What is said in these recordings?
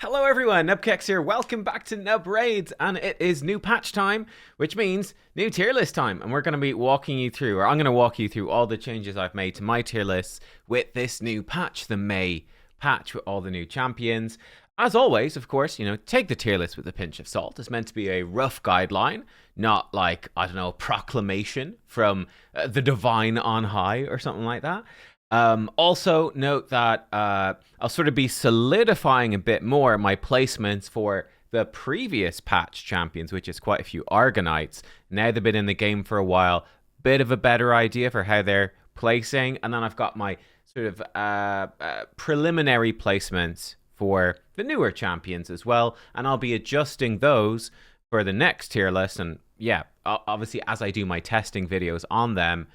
Hello everyone, nubkeks here. Welcome back to Nub Raids, and it is new patch time, which means new tier list time. And we're going to be walking you through, or I'm going to walk you through all the changes I've made to my tier lists with this new patch, the May patch with all the new champions. As always, of course, take the tier list with a pinch of salt. It's meant to be a rough guideline, not like, I don't know, a proclamation from the divine on high or something like that. Also, note that I'll sort of be solidifying a bit more my placements for the previous patch champions, which is quite a few Argonites. Now they've been in the game for a while, bit of a better idea for how they're placing. And then I've got my sort of preliminary placements for the newer champions as well. And I'll be adjusting those for the next tier list. And yeah, obviously, as I do my testing videos on them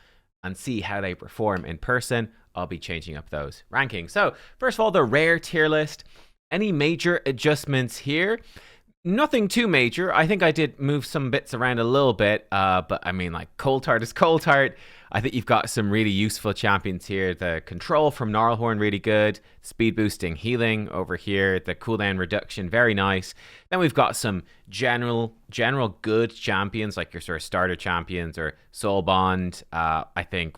and see how they perform in person, I'll be changing up those rankings. So first of all, the rare tier list. Any major adjustments here? Nothing too major. I think I did move some bits around a little bit, but I mean, like, Cold Heart is Cold Heart. I think you've got some really useful champions here. The control from Gnarlhorn, really good. Speed boosting healing over here. The cooldown reduction, very nice. Then we've got some general good champions, like your sort of starter champions or Soul Bond. I think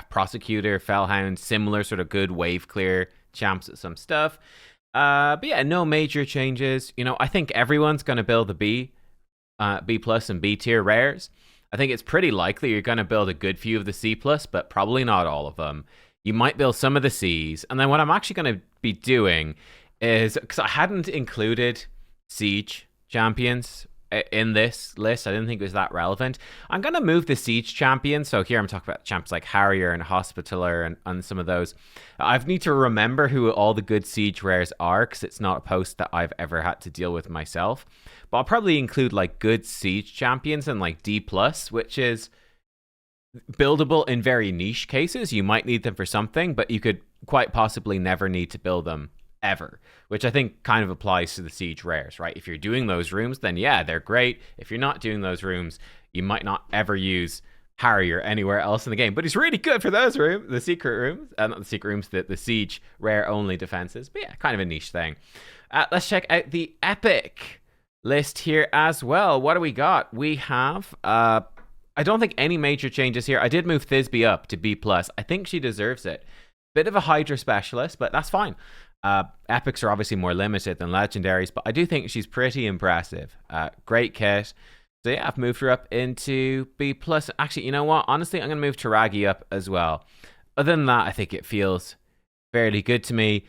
Prosecutor, Fellhound, similar sort of good wave clear champs at some stuff. But yeah, no major changes. I think everyone's going to build the B plus and B tier rares. I think it's pretty likely you're going to build a good few of the C plus, but probably not all of them. You might build some of the Cs. And then what I'm actually going to be doing is, because I hadn't included Siege champions in this list, I didn't think it was that relevant. I'm going to move the Siege champions. So here I'm talking about champs like Harrier and Hospitaller and some of those. I need to remember who all the good Siege rares are, because it's not a post that I've ever had to deal with myself. But I'll probably include like good Siege champions and like D+, which is buildable in very niche cases. You might need them for something, but you could quite possibly never need to build them ever, which I think kind of applies to the Siege rares, right? If you're doing those rooms, then yeah, they're great. If you're not doing those rooms, you might not ever use Harrier anywhere else in the game, but he's really good for those rooms, the secret rooms, not the secret rooms, the Siege rare only defenses. But yeah, kind of a niche thing. Let's check out the epic list here as well. What do we got? We have I don't think any major changes here. I did move Thisbe up to B+. I think she deserves it. Bit of a Hydra specialist, but that's fine. Epics are obviously more limited than legendaries, but I do think she's pretty impressive. Great kit. So yeah, I've moved her up into B+. Actually, you know what? Honestly, I'm going to move Taragi up as well. Other than that, I think it feels fairly good to me.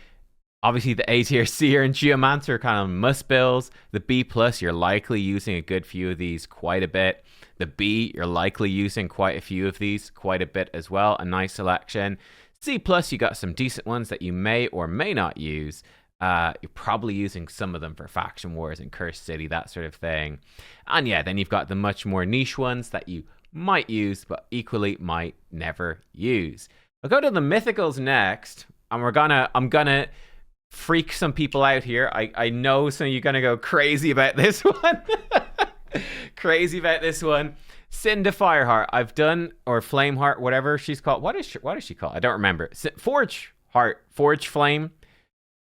Obviously, the A tier Seer and Geomancer are kind of must builds. The B+, you're likely using a good few of these quite a bit. The B, you're likely using quite a few of these quite a bit as well. A nice selection. C+, you got some decent ones that you may or may not use. You're probably using some of them for Faction Wars and Cursed City, that sort of thing. And yeah, then you've got the much more niche ones that you might use, but equally might never use. I'll go to the Mythicals next, and I'm gonna freak some people out here. I know some of you are gonna go crazy about this one. Crazy about this one. Cinder Fireheart, I've done, or Flameheart, whatever she's called. What is she called? I don't remember. Forge Heart, Forge Flame,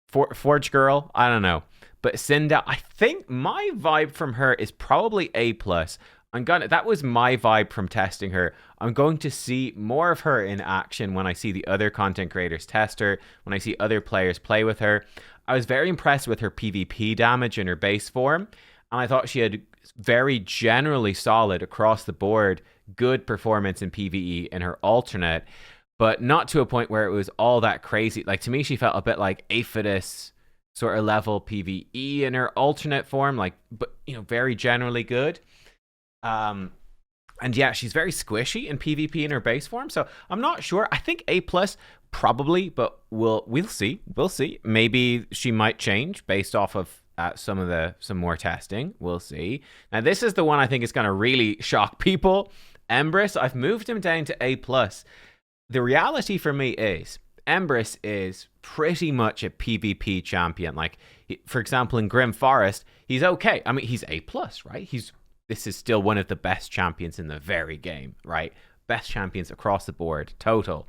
Forge Girl. I don't know. But Cinder, I think my vibe from her is probably A+. That was my vibe from testing her. I'm going to see more of her in action when I see the other content creators test her, when I see other players play with her. I was very impressed with her PvP damage in her base form, and I thought she had very generally solid across the board, good performance in PvE in her alternate, but not to a point where it was all that crazy. Like, to me, she felt a bit like Aphidus sort of level PvE in her alternate form, like, but very generally good. And yeah, she's very squishy in PvP in her base form, so I'm not sure. I think A+ probably, but we'll see. We'll see. Maybe she might change based off of some more testing. We'll see. Now, this is the one I think is going to really shock people. Embrys, I've moved him down to A+. The reality for me is Embrys is pretty much a PvP champion. Like, for example, in Grim Forest, he's okay. I mean, he's A+, right? This is still one of the best champions in the very game, right? Best champions across the board, total.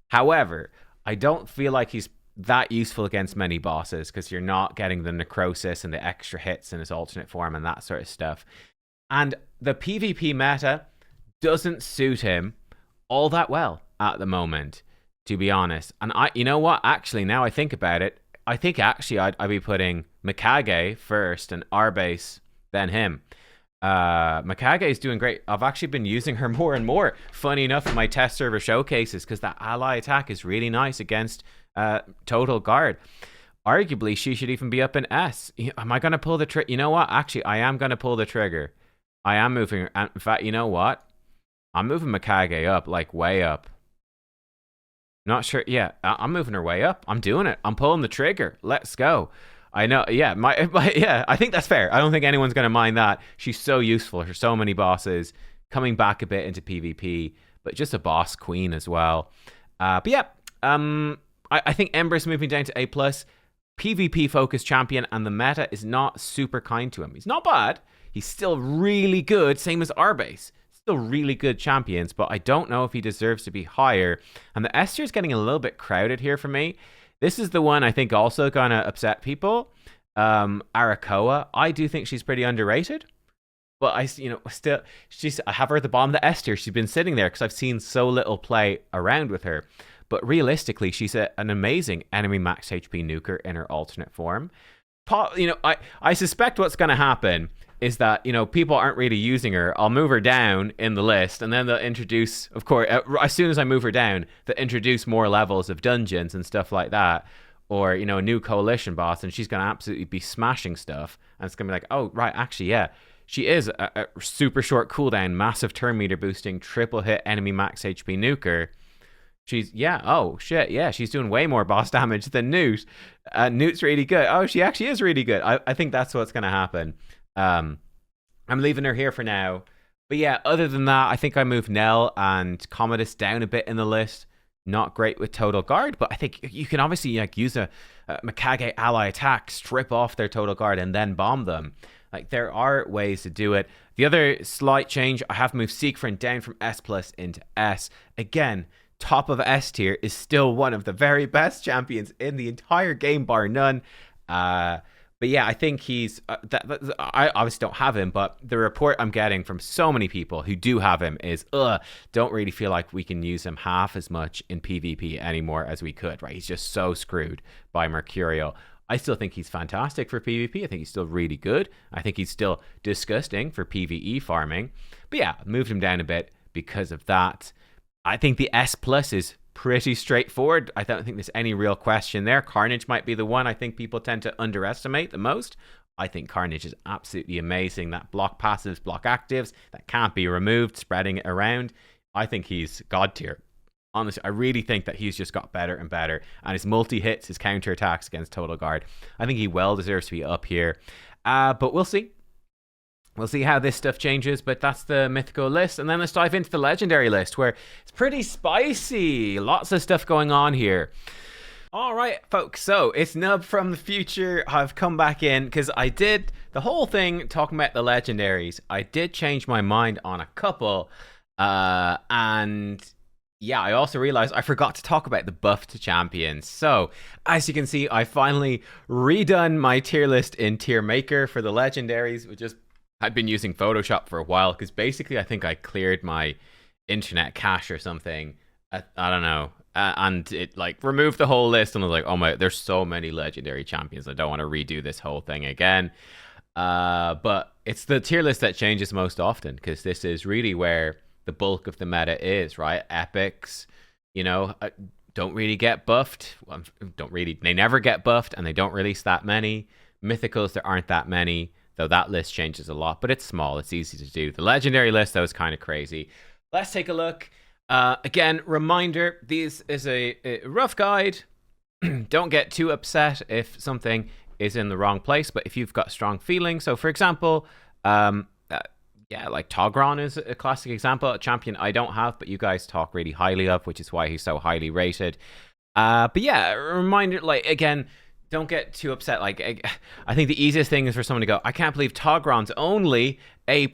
However, I don't feel like he's that useful against many bosses because you're not getting the necrosis and the extra hits in his alternate form and that sort of stuff. And the PvP meta doesn't suit him all that well at the moment, to be honest. And you know what? Actually, now I think about it, I think actually I'd be putting Mikage first and Arbase then him. Mikage is doing great. I've actually been using her more and more. Funny enough, in my test server showcases, because that ally attack is really nice against Total Guard. Arguably, she should even be up in S. Am I going to pull the trigger? You know what? Actually, I am going to pull the trigger. I am moving her. In fact, you know what? I'm moving Mikage up, like way up. Not sure. Yeah, I'm moving her way up. I'm doing it. I'm pulling the trigger. Let's go. I know. Yeah, yeah. I think that's fair. I don't think anyone's going to mind that. She's so useful for so many bosses. Coming back a bit into PvP, but just a boss queen as well. But yeah, I think Ember's moving down to A+. PvP focused champion, and the meta is not super kind to him. He's not bad. He's still really good. Same as Arbase. Still really good champions, but I don't know if he deserves to be higher. And the S tier is getting a little bit crowded here for me. This is the one I think also gonna upset people. Arakoa, I do think she's pretty underrated, but I have her at the bottom of the S tier. She's been sitting there because I've seen so little play around with her. But realistically, she's an amazing enemy max HP nuker in her alternate form. I suspect what's gonna happen is that, people aren't really using her. I'll move her down in the list, and then they'll introduce, of course, as soon as I move her down, they'll introduce more levels of dungeons and stuff like that, or, a new coalition boss, and she's going to absolutely be smashing stuff, and it's going to be like, oh, right, actually, yeah, she is a super short cooldown, massive turn meter boosting, triple hit enemy max HP nuker. She's she's doing way more boss damage than Newt. Newt's really good. Oh, she actually is really good. I think that's what's going to happen. I'm leaving her here for now. But yeah, other than that, I think I moved Nell and Commodus down a bit in the list. Not great with Total Guard, but I think you can obviously use a Mikage ally attack, strip off their Total Guard, and then bomb them. There are ways to do it. The other slight change, I have moved Siegfried down from S+ into S. Again, top of S tier is still one of the very best champions in the entire game, bar none. But yeah, I think he's... I obviously don't have him, but the report I'm getting from so many people who do have him is, don't really feel like we can use him half as much in PvP anymore as we could, right? He's just so screwed by Mercurial. I still think he's fantastic for PvP. I think he's still really good. I think he's still disgusting for PvE farming. But yeah, moved him down a bit because of that. I think the S+ is pretty straightforward. I don't think there's any real question there. Carnage might be the one I think people tend to underestimate the most. I think Carnage is absolutely amazing. That block passives, block actives, that can't be removed, spreading it around. I think he's God tier. Honestly, I really think that he's just got better and better. And his multi-hits, his counter-attacks against Total Guard, I think he well deserves to be up here. But we'll see. We'll see how this stuff changes, but that's the mythical list. And then let's dive into the legendary list, where it's pretty spicy. Lots of stuff going on here. All right, folks, so it's Nub from the future. I've come back in because I did the whole thing talking about the legendaries. I did change my mind on a couple. And yeah, I also realized I forgot to talk about the buffed champions. So as you can see, I finally redone my tier list in Tier Maker for the legendaries, which is... I'd been using Photoshop for a while because basically I think I cleared my internet cache or something. I don't know. And it removed the whole list, and I was like, oh my, there's so many legendary champions. I don't want to redo this whole thing again. But it's the tier list that changes most often because this is really where the bulk of the meta is, right? Epics, don't really get buffed. Well, they never get buffed, and they don't release that many. Mythicals, there aren't that many. Though that list changes a lot, but it's small. It's easy to do. The legendary list, that was kind of crazy. Let's take a look. Again, reminder, this is a rough guide. Don't get too upset if something is in the wrong place, but if you've got strong feelings. So, for example, Togron is a classic example, a champion I don't have, but you guys talk really highly of, which is why he's so highly rated. But yeah, reminder, again... Don't get too upset. I think the easiest thing is for someone to go, I can't believe Togron's only A+.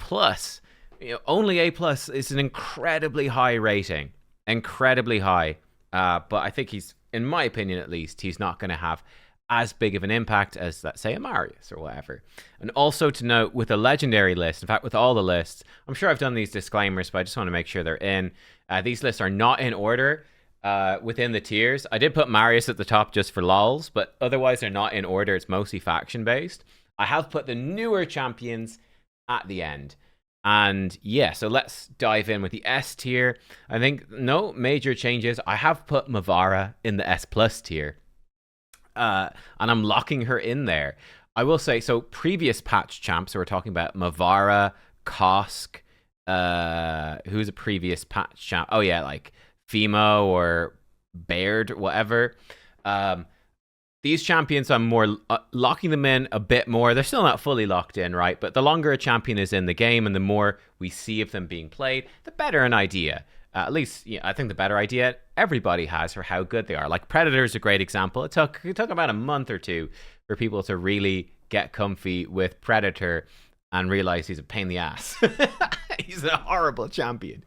Only A+ is an incredibly high rating. Incredibly high. But I think he's in my opinion at least, he's not going to have as big of an impact as, let's say, a Marius or whatever. And also to note, with a legendary list, in fact, with all the lists, I'm sure I've done these disclaimers, but I just want to make sure they're in. These lists are not in order within the tiers. I did put Marius at the top just for lols, but otherwise they're not in order. It's mostly faction-based. I have put the newer champions at the end. And yeah, so let's dive in with the S tier. I think no major changes. I have put Mavara in the S plus tier. And I'm locking her in there. I will say, so previous patch champs, so we're talking about Mavara, Kosk, who's a previous patch champ? Oh yeah, like Fimo or Baird, whatever. These champions, I'm more locking them in a bit more. They're still not fully locked in, right? But the longer a champion is in the game and the more we see of them being played, the better an idea. At least, I think the better idea everybody has for how good they are. Like Predator is a great example. It took about a month or two for people to really get comfy with Predator and realize he's a pain in the ass. He's a horrible champion.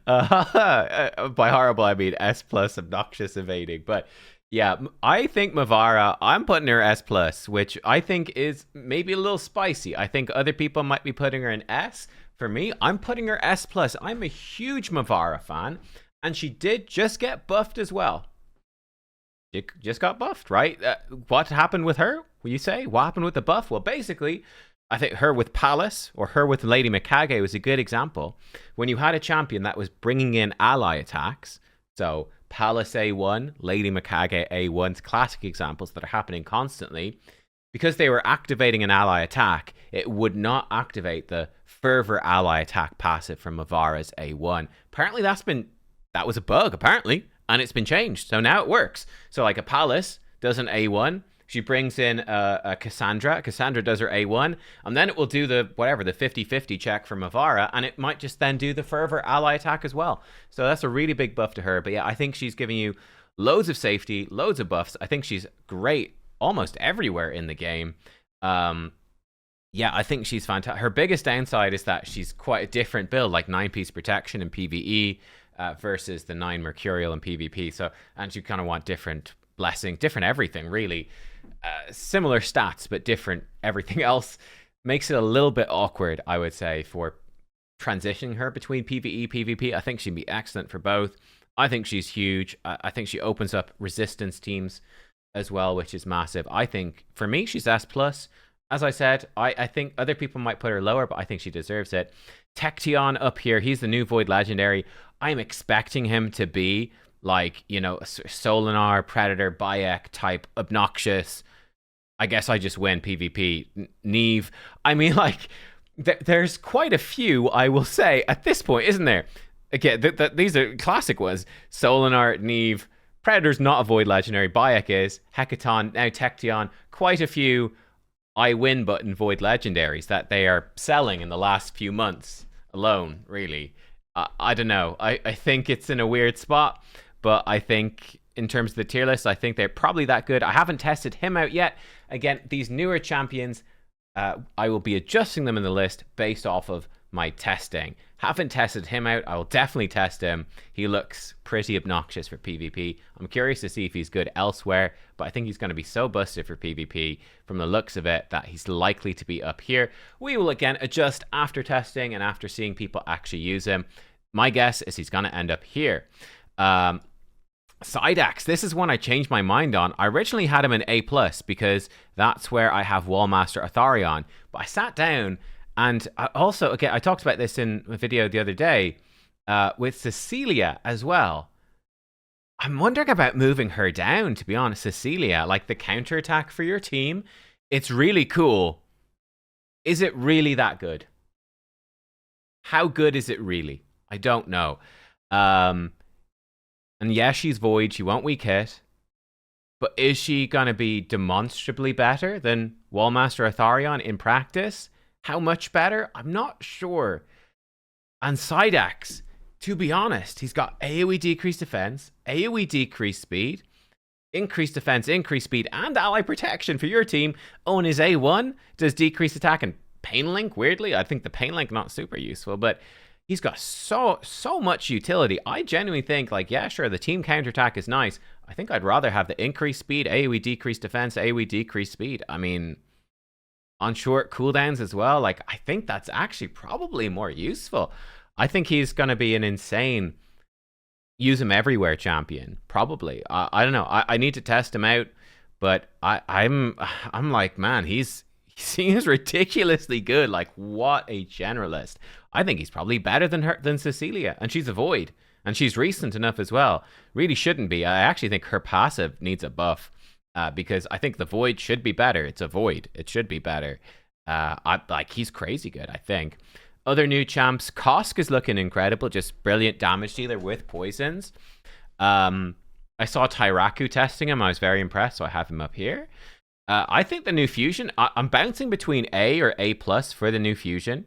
By horrible, I mean S plus obnoxious evading. But yeah, I think Mavara, I'm putting her S plus, which I think is maybe a little spicy. I think other people might be putting her in S. For me, I'm putting her S plus. I'm a huge Mavara fan, and she did just get buffed as well. She just got buffed, right? What happened with her? Will you say? What happened with the buff? Well, basically, I think her with Palace or her with Lady Mikage was a good example. When you had a champion that was bringing in ally attacks, so Palace A1, Lady Mikage A1, classic examples that are happening constantly. Because they were activating an ally attack, it would not activate the Fervor ally attack passive from Mavara's A1. Apparently that was a bug, apparently, and it's been changed. So now it works. So like a Palace does an A1, she brings in a Cassandra. Cassandra does her A1, and then it will do the 50-50 check for Mavara, and it might just then do the Fervor ally attack as well. So that's a really big buff to her. But yeah, I think she's giving you loads of safety, loads of buffs. I think she's great almost everywhere in the game. Yeah, I think she's fantastic. Her biggest downside is that she's quite a different build, like 9-piece protection in PvE versus the 9 Mercurial in PvP. So, and you kind of want different blessing, different everything, really. Similar stats, but different everything else. Makes it a little bit awkward, I would say, for transitioning her between PvE, PvP. I think she'd be excellent for both. I think she's huge. I think she opens up resistance teams as well, which is massive. I think, for me, she's S+. As I said, I think other people might put her lower, but I think she deserves it. Tection up here, he's the new Void Legendary. I'm expecting him to be like, Solinar, Predator, Bayek type obnoxious. I guess I just win PvP. Neve. I mean, like, there's quite a few, I will say, at this point, isn't there? Again, these are classic ones. Solinar, Neve, Predator's not a Void Legendary. Bayek is. Hecaton, now Tection. Quite a few I win button Void Legendaries that they are selling in the last few months alone, really. I don't know. I think it's in a weird spot, but I think in terms of the tier list, I think they're probably that good. I haven't tested him out yet. Again, these newer champions, I will be adjusting them in the list based off of my testing. Haven't tested him out. I will definitely test him. He looks pretty obnoxious for PvP. I'm curious to see if he's good elsewhere, but I think he's going to be so busted for PvP from the looks of it that he's likely to be up here. We will again adjust after testing and after seeing people actually use him. My guess is he's going to end up here. Sidax, this is one I changed my mind on. I originally had him in A+, because that's where I have Wallmaster Atharion, but I sat down and also, again, I talked about this in a video the other day with Cecilia as well. I'm wondering about moving her down, to be honest. Cecilia, like the counterattack for your team, it's really cool. Is it really that good? How good is it really? I don't know. And yeah, she's Void. She won't weak hit. But is she going to be demonstrably better than Wallmaster Atharion in practice? How much better? I'm not sure. And Sidax, to be honest, he's got AoE decreased defense, AoE decreased speed, increased defense, increased speed, and ally protection for your team. Oh, and his A1 does decreased attack and Pain Link, weirdly. I think the Pain Link not super useful, but he's got so much utility. I genuinely think, like, yeah, sure, the team counterattack is nice. I think I'd rather have the increased speed, AoE decreased defense, AoE decreased speed. I mean, on short cooldowns as well. Like, I think that's actually probably more useful. I think he's going to be an insane use him everywhere champion. Probably. I don't know. I need to test him out, but I'm like, man, he seems ridiculously good. Like, what a generalist. I think he's probably better than Cecilia, and she's a void, and she's recent enough as well. Really shouldn't be. I actually think her passive needs a buff. Because I think the void should be better. It's a void. It should be better. He's crazy good, I think. Other new champs, Kosk is looking incredible. Just brilliant damage dealer with poisons. I saw Tyraku testing him. I was very impressed, so I have him up here. I think the new fusion, I'm bouncing between A or A plus for the new fusion.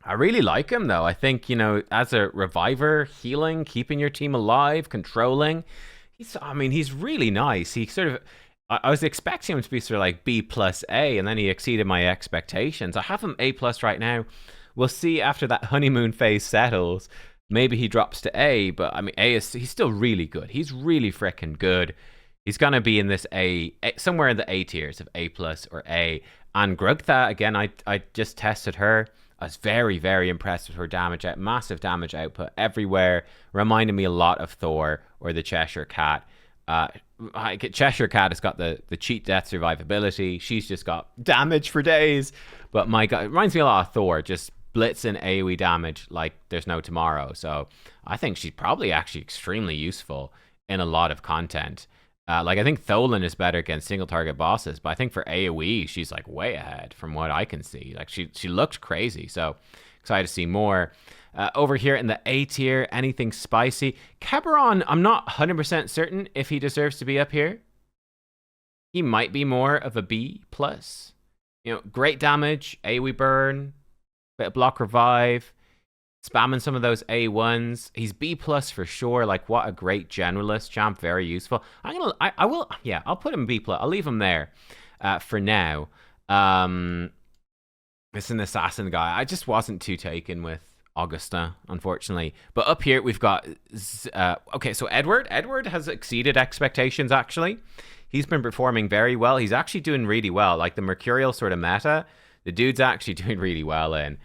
I really like him though. I think, as a reviver, healing, keeping your team alive, controlling. He's really nice. He sort of, I was expecting him to be sort of like B plus A, and then he exceeded my expectations. I have him A plus right now. We'll see after that honeymoon phase settles. Maybe he drops to A, but I mean, he's still really good. He's really freaking good. He's gonna be in this A somewhere in the A tiers of A plus or A. And Grugtha, again, I just tested her. I was very, very impressed with her damage, massive damage output everywhere. Reminded me a lot of Thor or the Cheshire Cat. Cheshire Cat has got the cheat death survivability. She's just got damage for days. But my God, it reminds me a lot of Thor, just blitzing AoE damage like there's no tomorrow. So I think she's probably actually extremely useful in a lot of content. I think Tholen is better against single target bosses, but I think for AoE, she's like way ahead from what I can see. Like she looked crazy, so excited to see more. Over here in the A tier, anything spicy? Keberon, I'm not 100% certain if he deserves to be up here. He might be more of a B plus. Great damage, AoE burn, bit of block revive. Spamming some of those A1s. He's B plus for sure. Like, what a great generalist champ. Very useful. I'll put him B plus. I'll leave him there for now. It's an assassin guy. I just wasn't too taken with Augusta, unfortunately. But up here, we've got... okay, so Edward. Edward has exceeded expectations, actually. He's been performing very well. He's actually doing really well. Like, the Mercurial sort of meta, the dude's actually doing really well in.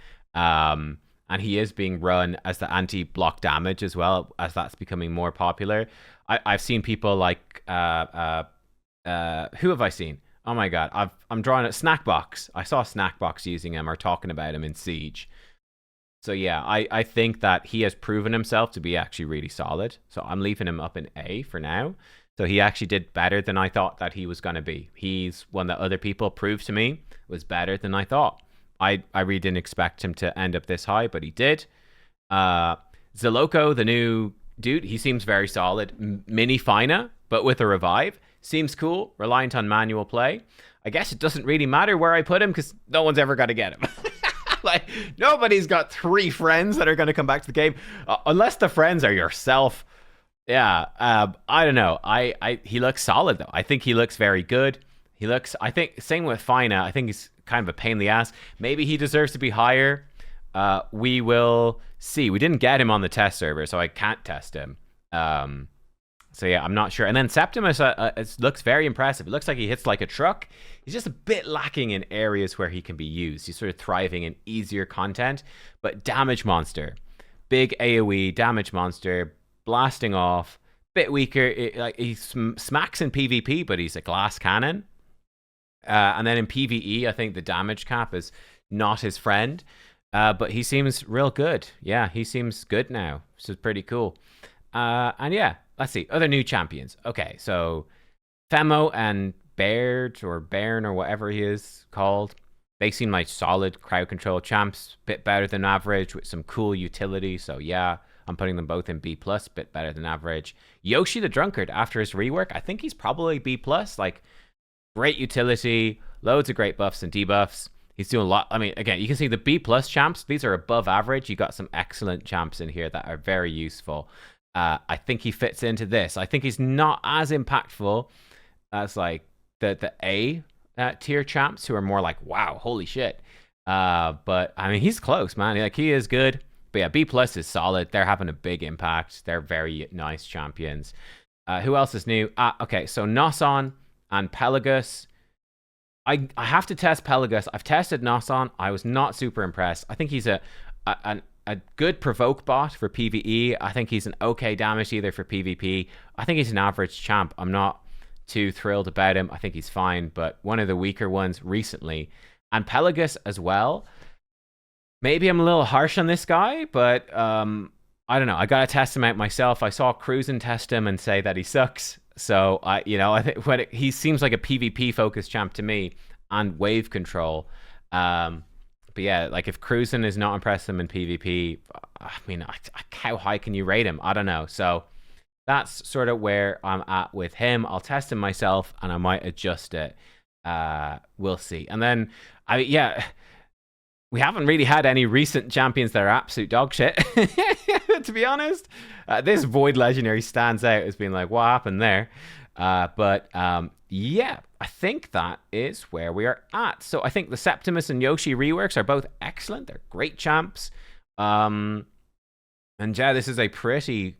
And he is being run as the anti-block damage as well, as that's becoming more popular. I've seen people like... who have I seen? Oh my God, I'm drawing a Snackbox. I saw Snackbox using him or talking about him in Siege. So yeah, I think that he has proven himself to be actually really solid. So I'm leaving him up in A for now. So he actually did better than I thought that he was going to be. He's one that other people proved to me was better than I thought. I really didn't expect him to end up this high, but he did. Zaloko, the new dude, he seems very solid. Mini Fina, but with a revive. Seems cool, reliant on manual play. I guess it doesn't really matter where I put him because no one's ever going to get him. Like, nobody's got 3 friends that are going to come back to the game. Unless the friends are yourself. Yeah, I don't know. He looks solid, though. I think he looks very good. I think, same with Fina. I think he's kind of a pain in the ass. Maybe he deserves to be higher. We will see. We didn't get him on the test server, so I can't test him. So yeah, I'm not sure. And then Septimus it looks very impressive. It looks like he hits like a truck. He's just a bit lacking in areas where he can be used. He's sort of thriving in easier content. But Damage Monster. Big AoE, Damage Monster, blasting off. Bit weaker. He smacks in PvP, but he's a glass cannon. And then in PvE, I think the damage cap is not his friend. But he seems real good. Yeah, he seems good now. This is pretty cool. And yeah, let's see. Other new champions. Okay, so Femo and Baird or Bairn or whatever he is called. They seem like solid crowd control champs. Bit better than average with some cool utility. So yeah, I'm putting them both in B+, bit better than average. Yoshi the Drunkard, after his rework, I think he's probably B+. Like, great utility, loads of great buffs and debuffs. He's doing a lot. I mean, again, you can see the B+ champs. These are above average. You got some excellent champs in here that are very useful. I think he fits into this. I think he's not as impactful as like the A tier champs who are more like, wow, holy shit. But I mean, he's close, man. Like, he is good. But yeah, B+ is solid. They're having a big impact. They're very nice champions. Who else is new? Okay, so Noson and Pelagus. I have to test Pelagus. I've tested Noson. I was not super impressed. I think he's a good provoke bot for PvE. I think he's an okay damage dealer for PvP. I think he's an average champ. I'm not too thrilled about him. I think he's fine, but one of the weaker ones recently. And Pelagus as well. Maybe I'm a little harsh on this guy, but I don't know. I gotta test him out myself. I saw Cruisin test him and say that he sucks. So I think he seems like a PvP focused champ to me, and wave control. But yeah, like if Cruisin is not impressive in PvP, I mean, how high can you rate him? I don't know. So that's sort of where I'm at with him. I'll test him myself, and I might adjust it. We'll see. And then we haven't really had any recent champions that are absolute dog shit, to be honest. This Void Legendary stands out as being like, what happened there? But yeah, I think that is where we are at. So I think the Septimus and Yoshi reworks are both excellent. They're great champs. And yeah, this is a pretty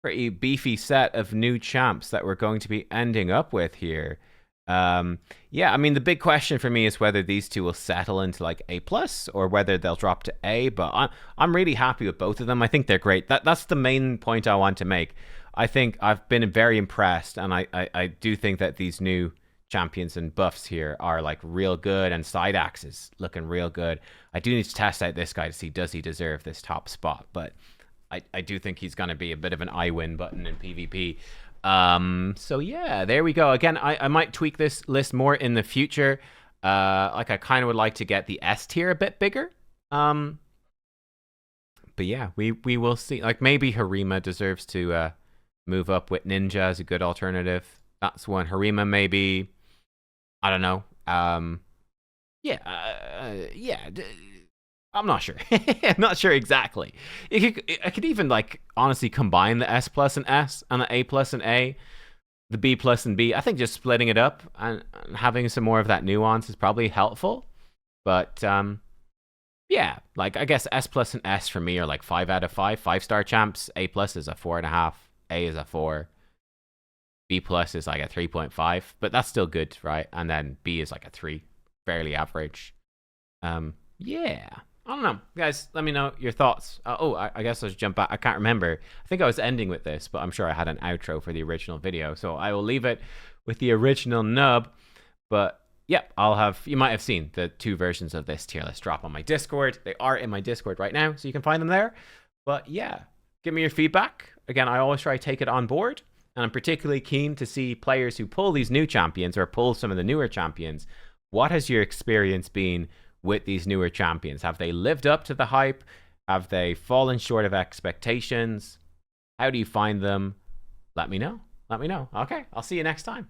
beefy set of new champs that we're going to be ending up with here. Yeah, I mean, the big question for me is whether these two will settle into like A+, or whether they'll drop to A, but I'm really happy with both of them. I think they're great. That's the main point I want to make. I think I've been very impressed, and I do think that these new champions and buffs here are like real good, and Sidax is looking real good. I do need to test out this guy to see, does he deserve this top spot, but I do think he's going to be a bit of an I win button in PvP. So yeah, there we go. Again, I might tweak this list more in the future. Like I kind of would like to get the S tier a bit bigger. But yeah, we will see. Like maybe Harima deserves to move up with Ninja as a good alternative. That's one. Harima maybe, I don't know. Yeah. I'm not sure. I'm not sure exactly. I could even like honestly combine the S plus and S and the A plus and A, the B plus and B. I think just splitting it up and having some more of that nuance is probably helpful. But yeah, like I guess S plus and S for me are like 5 out of 5, 5-star champs. A plus is a 4.5. A is a 4. B plus is like a 3.5, but that's still good, right? And then B is like a 3, fairly average. Yeah. I don't know. Guys, let me know your thoughts. I guess I'll just jump back. I can't remember. I think I was ending with this, but I'm sure I had an outro for the original video. So I will leave it with the original nub. But yeah, you might have seen the 2 versions of this tier list drop on my Discord. They are in my Discord right now, so you can find them there. But yeah, give me your feedback. Again, I always try to take it on board. And I'm particularly keen to see players who pull these new champions or pull some of the newer champions. What has your experience been with these newer champions? Have they lived up to the hype? Have they fallen short of expectations? How do you find them? Let me know. Okay, I'll see you next time.